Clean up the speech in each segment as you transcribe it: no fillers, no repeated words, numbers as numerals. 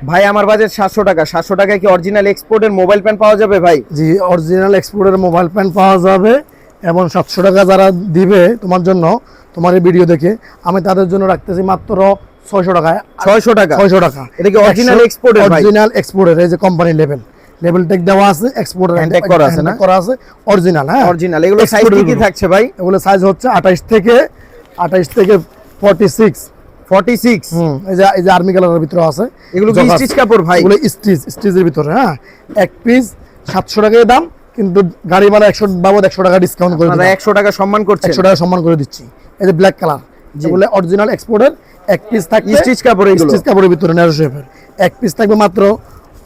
ভাই আমার বাজেট 700 টাকা। 700 টাকায় কি অরিজিনাল এক্সপোর্টের মোবাইল প্যান পাওয়া যাবে ভাই? জি, অরিজিনাল এক্সপোর্টের মোবাইল প্যান পাওয়া যাবে। এবং 700 টাকা যারা দিবে তোমার জন্য, তোমার এই ভিডিও দেখে, আমি তাদের জন্য রাখতেছি মাত্র 600 টাকায়। 600 টাকা? 600 টাকা। এটা কি অরিজিনাল এক্সপোর্টের ভাই? অরিজিনাল এক্সপোর্টের, এই যে কোম্পানি লেভেল ট্যাগ দেওয়া আছে, এক্সপোর্টের হ্যান্ড ট্যাগ করা আছে না? করা আছে অরিজিনাল। হ্যাঁ, অরিজিনাল। এগুলো সাইজ কি থাকছে ভাই? এগুলো সাইজ হচ্ছে 28 থেকে 46। 46? এই যে আর্মি কালারের ভিতরে আছে। এগুলো কি স্টিচ কাপড় ভাই? এগুলো স্টিচের ভিতরে। হ্যাঁ, এক পিস 700 টাকায় দাম, কিন্তু গাড়ি ভাড়া 100 বাবদ 100 টাকা ডিসকাউন্ট করে দিচ্ছি। 100 টাকা সম্মান করছেন? 100 টাকা সম্মান করে দিচ্ছি। এই যে ব্ল্যাক কালার, যেগুলো অরিজিনাল এক্সপোর্টের, এক পিস থাকবে স্টিচ কাপড়। এগুলো স্টিচ কাপড়ের ভিতরে ন্যারো শেপের, এক পিস থাকবে মাত্র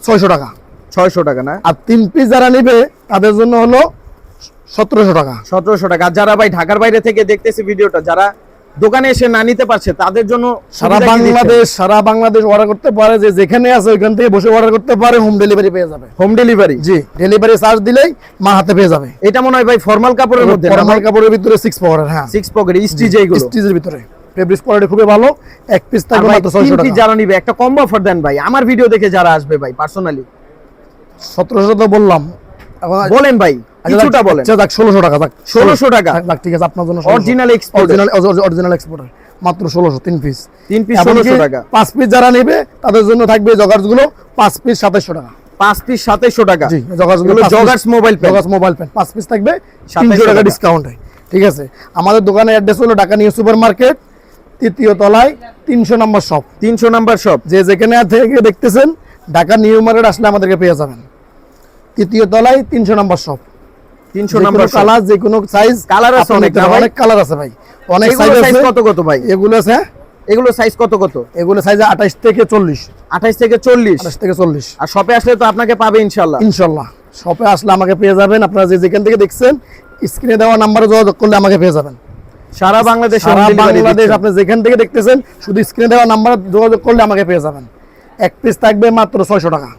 600 টাকা। 600 টাকা না? আর 3 পিস যারা নেবে তাদের জন্য হলো 1700 টাকা। 1700 টাকা। আর যারা ভাই ঢাকার বাইরে থেকে দেখতেছে ভিডিওটা, যারা দোকানে এসে না নিতে পারছে, তাদের জন্য সারা বাংলাদেশ অর্ডার করতে পারে, যে যেখানে আছে ওইখান থেকে বসে অর্ডার করতে পারে, হোম ডেলিভারি পেয়ে যাবে। Home delivery? জি, ডেলিভারি চার্জ দিলেই মা হাতে পেয়ে যাবে। এটা মনে হয় ভাই ফর্মাল কাপড়ের মধ্যে? ফর্মাল কাপড়ের ভিতরে 6 পকেটের। হ্যাঁ, 6 পকেট স্টিচ। এইগুলো স্টিচের ভিতরে, ফেব্রিক কোয়ালিটি খুবই ভালো। এক পিস থাকবে মাত্র 600 টাকা। যারা নিবে একটা কম্বো অফার দেন ভাই, আমার ভিডিও দেখে যারা আসবে ভাই পার্সোনালি। 1700 তো বললাম, বলেন ভাই কিছুটা বলেন। আচ্ছা, 1600 টাকা। 1600 টাকা? ঠিক আছে, আপনার জন্য অরিজিনাল এক্সপোর্ট, অরিজিনাল এক্সপোর্টার মাত্র 1600। 3 পিস 1600 টাকা। 5 পিস যারা নেবে তাদের জন্য থাকবে জগার্স গুলো 5 পিস 2700 টাকা। 5 পিস 2700 টাকা? জি, জগার্স গুলো জগার্স মোবাইল প্যান। 5 পিস থাকবে 300 টাকা ডিসকাউন্ট। ঠিক আছে, আমাদের দোকানের অ্যাড্রেস হলো ঢাকা নিউ সুপার মার্কেট, 3য় তলায়, 300 নম্বর শপ। 300 নম্বর শপ। যে যেখানে থেকে দেখতেছেন ঢাকা নিউ মার্কেট আসলে আমাদেরকে পেয়ে যাবেন। 3য় তলায়, 300 নম্বর শপ। 300 নম্বর কালার, যে কোনো সাইজ কালার আছে, অনেক কালার আছে ভাই, অনেক সাইজ আছে। কত ভাই এগুলো আছে? এগুলো সাইজ কত? এগুলো সাইজ 28 থেকে 40। 28 থেকে 40? 28 থেকে 40। আর শপে আসলে তো আপনাকে পাবে ইনশাআল্লাহ। ইনশাআল্লাহ শপে আসলে আমাকে পেয়ে যাবেন। আপনারা যে যেখান থেকে দেখছেন, স্ক্রিনে দেওয়া নাম্বারে যোগাযোগ করলে আমাকে পেয়ে যাবেন। সারা বাংলাদেশ আপনি যেখান থেকে দেখতেছেন, শুধু স্ক্রিনে দেওয়া নাম্বারে যোগাযোগ করলে আমাকে পেয়ে যাবেন। এক পিস থাকবে মাত্র 600 টাকা।